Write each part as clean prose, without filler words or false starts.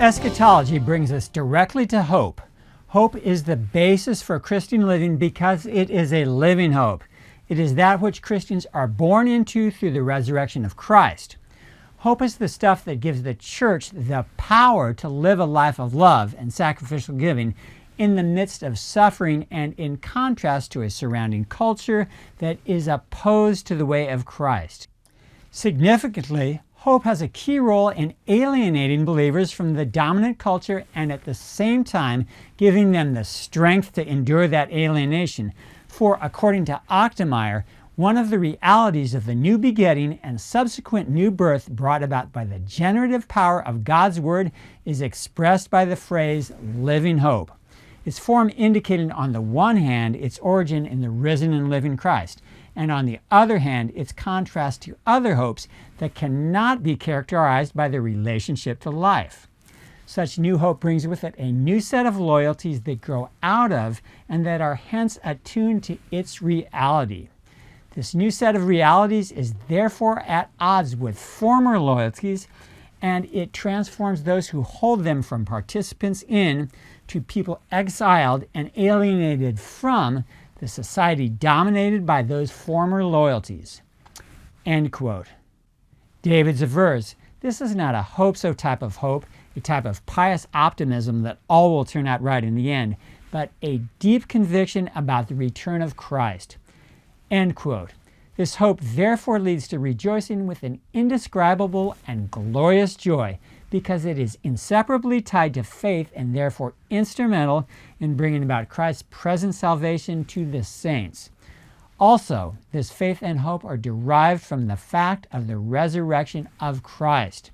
Eschatology brings us directly to hope. Hope is the basis for Christian living because it is a living hope. It is that which Christians are born into through the resurrection of Christ. Hope is the stuff that gives the church the power to live a life of love and sacrificial giving in the midst of suffering and in contrast to a surrounding culture that is opposed to the way of Christ. Significantly, hope has a key role in alienating believers from the dominant culture and at the same time giving them the strength to endure that alienation. For according to Ochtemeyer, one of the realities of the new begetting and subsequent new birth brought about by the generative power of God's Word is expressed by the phrase living hope. Its form indicating on the one hand its origin in the risen and living Christ, and on the other hand its contrast to other hopes that cannot be characterized by their relationship to life. Such new hope brings with it a new set of loyalties that grow out of and that are hence attuned to its reality. This new set of realities is therefore at odds with former loyalties, and it transforms those who hold them from participants in to people exiled and alienated from the society dominated by those former loyalties. End quote. David's averse, this is not a hope-so type of hope, a type of pious optimism that all will turn out right in the end, but a deep conviction about the return of Christ. End quote. This hope therefore leads to rejoicing with an indescribable and glorious joy because it is inseparably tied to faith and therefore instrumental in bringing about Christ's present salvation to the saints. Also, this faith and hope are derived from the fact of the resurrection of Christ.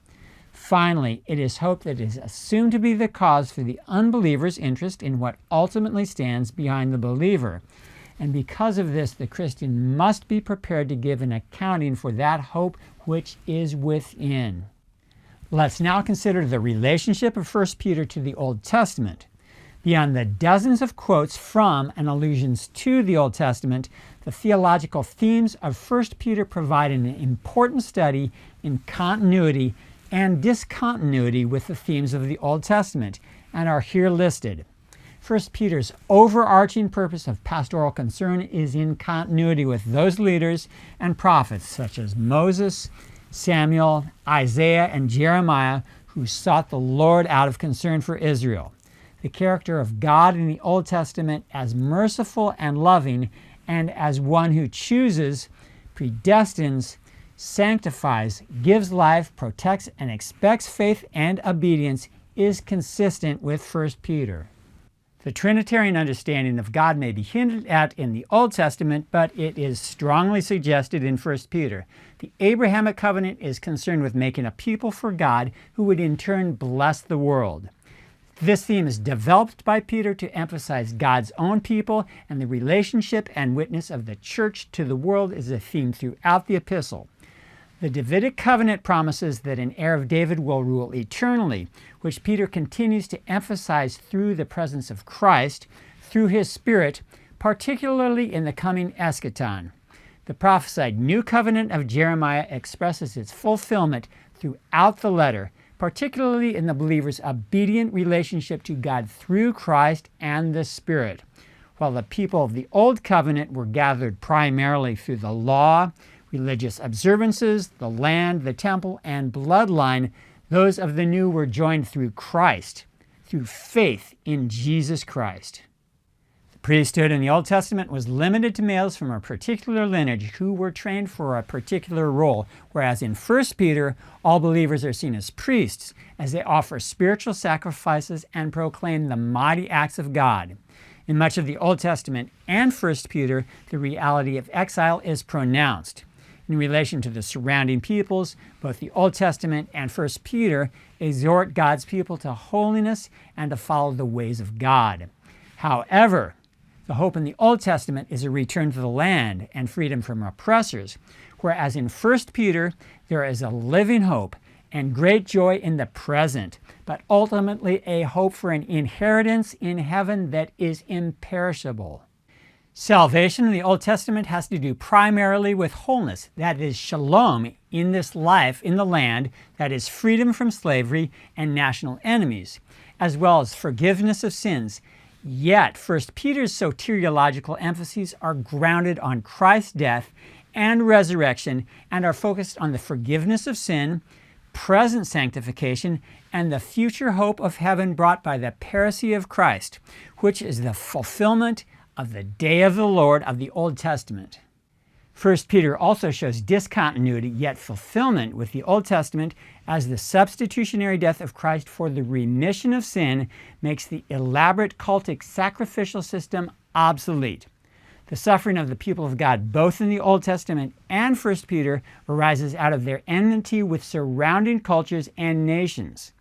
Finally, it is hope that is assumed to be the cause for the unbeliever's interest in what ultimately stands behind the believer. And because of this, the Christian must be prepared to give an accounting for that hope which is within. Let's now consider the relationship of 1 Peter to the Old Testament. Beyond the dozens of quotes from and allusions to the Old Testament, the theological themes of 1 Peter provide an important study in continuity and discontinuity with the themes of the Old Testament, and are here listed. 1 Peter's overarching purpose of pastoral concern is in continuity with those leaders and prophets such as Moses, Samuel, Isaiah, and Jeremiah who sought the Lord out of concern for Israel. The character of God in the Old Testament as merciful and loving and as one who chooses, predestines, sanctifies, gives life, protects, and expects faith and obedience is consistent with 1 Peter. The Trinitarian understanding of God may be hinted at in the Old Testament, but it is strongly suggested in 1 Peter. The Abrahamic covenant is concerned with making a people for God who would in turn bless the world. This theme is developed by Peter to emphasize God's own people, and the relationship and witness of the church to the world is a theme throughout the epistle. The Davidic covenant promises that an heir of David will rule eternally, which Peter continues to emphasize through the presence of Christ, through his Spirit, particularly in the coming eschaton. The prophesied new covenant of Jeremiah expresses its fulfillment throughout the letter, particularly in the believer's obedient relationship to God through Christ and the Spirit. While the people of the Old Covenant were gathered primarily through the law, religious observances, the land, the temple, and bloodline, those of the new were joined through Christ, through faith in Jesus Christ. The priesthood in the Old Testament was limited to males from a particular lineage who were trained for a particular role, whereas in 1 Peter, all believers are seen as priests, as they offer spiritual sacrifices and proclaim the mighty acts of God. In much of the Old Testament and 1 Peter, the reality of exile is pronounced. In relation to the surrounding peoples, both the Old Testament and 1 Peter exhort God's people to holiness and to follow the ways of God. However, the hope in the Old Testament is a return to the land and freedom from oppressors, whereas in 1 Peter there is a living hope and great joy in the present, but ultimately a hope for an inheritance in heaven that is imperishable. Salvation in the Old Testament has to do primarily with wholeness, that is, shalom in this life in the land, that is, freedom from slavery and national enemies, as well as forgiveness of sins. Yet, 1 Peter's soteriological emphases are grounded on Christ's death and resurrection and are focused on the forgiveness of sin, present sanctification, and the future hope of heaven brought by the parousia of Christ, which is the fulfillment of the day of the Lord of the Old Testament. 1 Peter also shows discontinuity yet fulfillment with the Old Testament, as the substitutionary death of Christ for the remission of sin makes the elaborate cultic sacrificial system obsolete. The suffering of the people of God, both in the Old Testament and 1 Peter, arises out of their enmity with surrounding cultures and nations.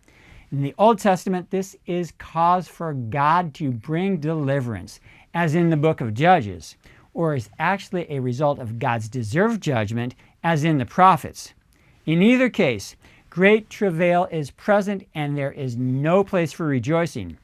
In the Old Testament, this is cause for God to bring deliverance, as in the book of Judges, or is actually a result of God's deserved judgment, as in the prophets. In either case, great travail is present and there is no place for rejoicing.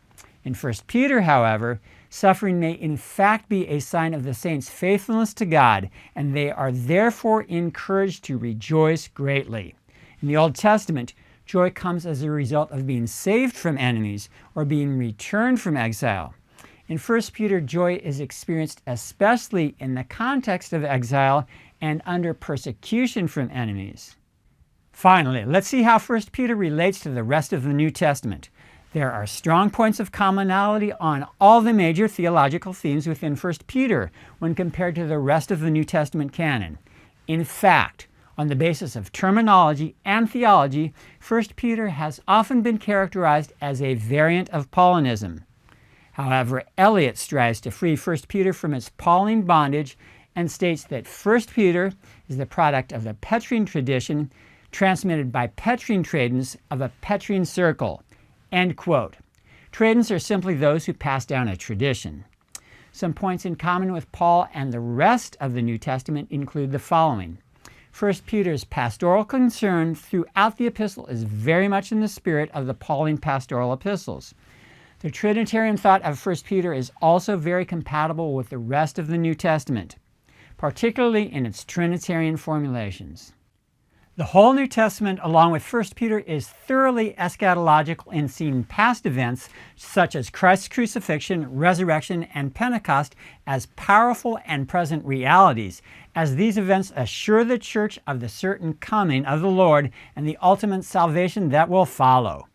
In 1 Peter, however, suffering may in fact be a sign of the saints' faithfulness to God, and they are therefore encouraged to rejoice greatly. In the Old Testament, joy comes as a result of being saved from enemies or being returned from exile. In 1 Peter, joy is experienced especially in the context of exile and under persecution from enemies. Finally, let's see how 1 Peter relates to the rest of the New Testament. There are strong points of commonality on all the major theological themes within 1 Peter when compared to the rest of the New Testament canon. In fact, on the basis of terminology and theology, 1 Peter has often been characterized as a variant of Paulinism. However, Eliot strives to free 1 Peter from its Pauline bondage and states that 1 Peter is the product of the Petrine tradition transmitted by Petrine Tradens of a Petrine circle. End quote. Tradens are simply those who pass down a tradition. Some points in common with Paul and the rest of the New Testament include the following. 1 Peter's pastoral concern throughout the epistle is very much in the spirit of the Pauline pastoral epistles. The Trinitarian thought of 1 Peter is also very compatible with the rest of the New Testament, particularly in its Trinitarian formulations. The whole New Testament, along with 1 Peter, is thoroughly eschatological in seeing past events such as Christ's crucifixion, resurrection, and Pentecost as powerful and present realities, as these events assure the church of the certain coming of the Lord and the ultimate salvation that will follow.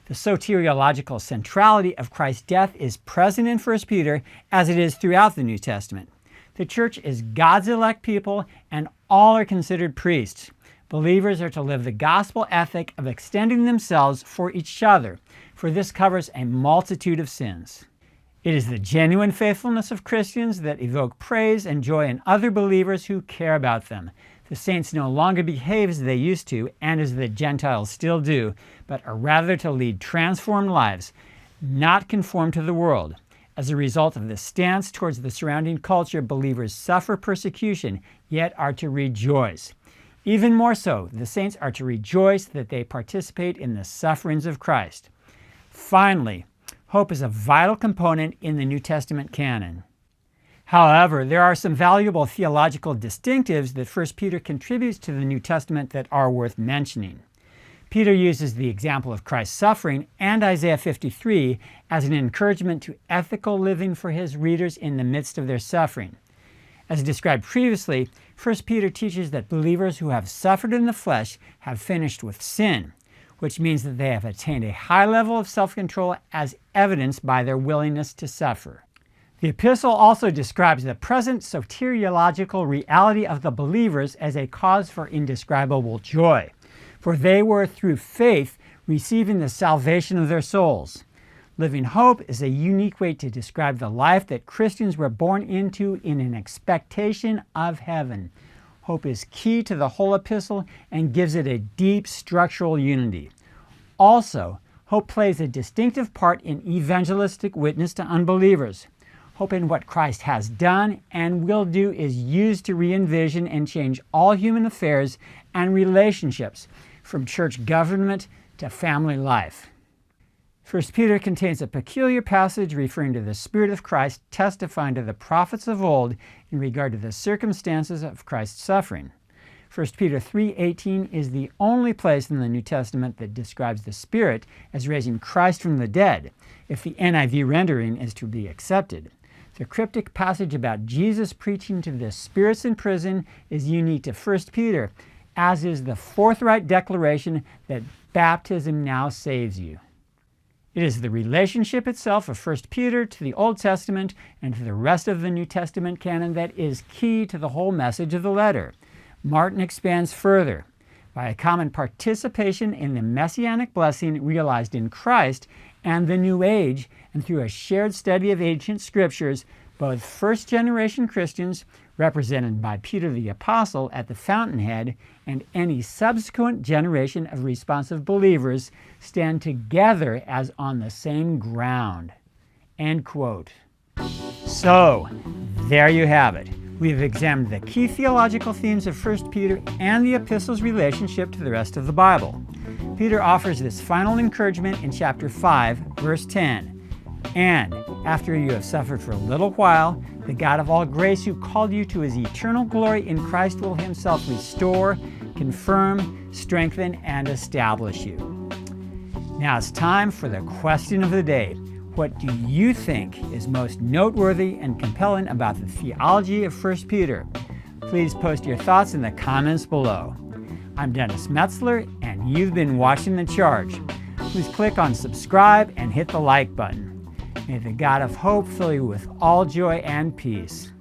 The soteriological centrality of Christ's death is present in 1 Peter as it is throughout the New Testament. The church is God's elect people and all are considered priests. Believers are to live the gospel ethic of extending themselves for each other, for this covers a multitude of sins. It is the genuine faithfulness of Christians that evoke praise and joy in other believers who care about them. The saints no longer behave as they used to and as the Gentiles still do, but are rather to lead transformed lives, not conform to the world. As a result of this stance towards the surrounding culture, believers suffer persecution, yet are to rejoice. Even more so, the saints are to rejoice that they participate in the sufferings of Christ. Finally, hope is a vital component in the New Testament canon. However, there are some valuable theological distinctives that 1 Peter contributes to the New Testament that are worth mentioning. Peter uses the example of Christ's suffering and Isaiah 53 as an encouragement to ethical living for his readers in the midst of their suffering. As described previously, 1 Peter teaches that believers who have suffered in the flesh have finished with sin, which means that they have attained a high level of self-control as evidenced by their willingness to suffer. The epistle also describes the present soteriological reality of the believers as a cause for indescribable joy, for they were through faith receiving the salvation of their souls. Living hope is a unique way to describe the life that Christians were born into in an expectation of heaven. Hope is key to the whole epistle and gives it a deep structural unity. Also, hope plays a distinctive part in evangelistic witness to unbelievers. Hope in what Christ has done and will do is used to re-envision and change all human affairs and relationships, from church government to family life. 1 Peter contains a peculiar passage referring to the Spirit of Christ testifying to the prophets of old in regard to the circumstances of Christ's suffering. 1 Peter 3:18 is the only place in the New Testament that describes the Spirit as raising Christ from the dead, if the NIV rendering is to be accepted. The cryptic passage about Jesus preaching to the spirits in prison is unique to 1 Peter, as is the forthright declaration that baptism now saves you. It is the relationship itself of 1 Peter to the Old Testament and to the rest of the New Testament canon that is key to the whole message of the letter. Martin expands further. By a common participation in the messianic blessing realized in Christ and the New Age, and through a shared study of ancient scriptures, both first-generation Christians, represented by Peter the Apostle at the fountainhead, and any subsequent generation of responsive believers stand together as on the same ground. End quote. So, there you have it. We've examined the key theological themes of 1 Peter and the epistle's relationship to the rest of the Bible. Peter offers this final encouragement in chapter 5, verse 10. And after you have suffered for a little while, the God of all grace who called you to his eternal glory in Christ will himself restore, confirm, strengthen, and establish you. Now it's time for the question of the day. What do you think is most noteworthy and compelling about the theology of 1 Peter? Please post your thoughts in the comments below. I'm Dennis Metzler, and you've been watching The Charge. Please click on subscribe and hit the like button. May the God of hope fill you with all joy and peace.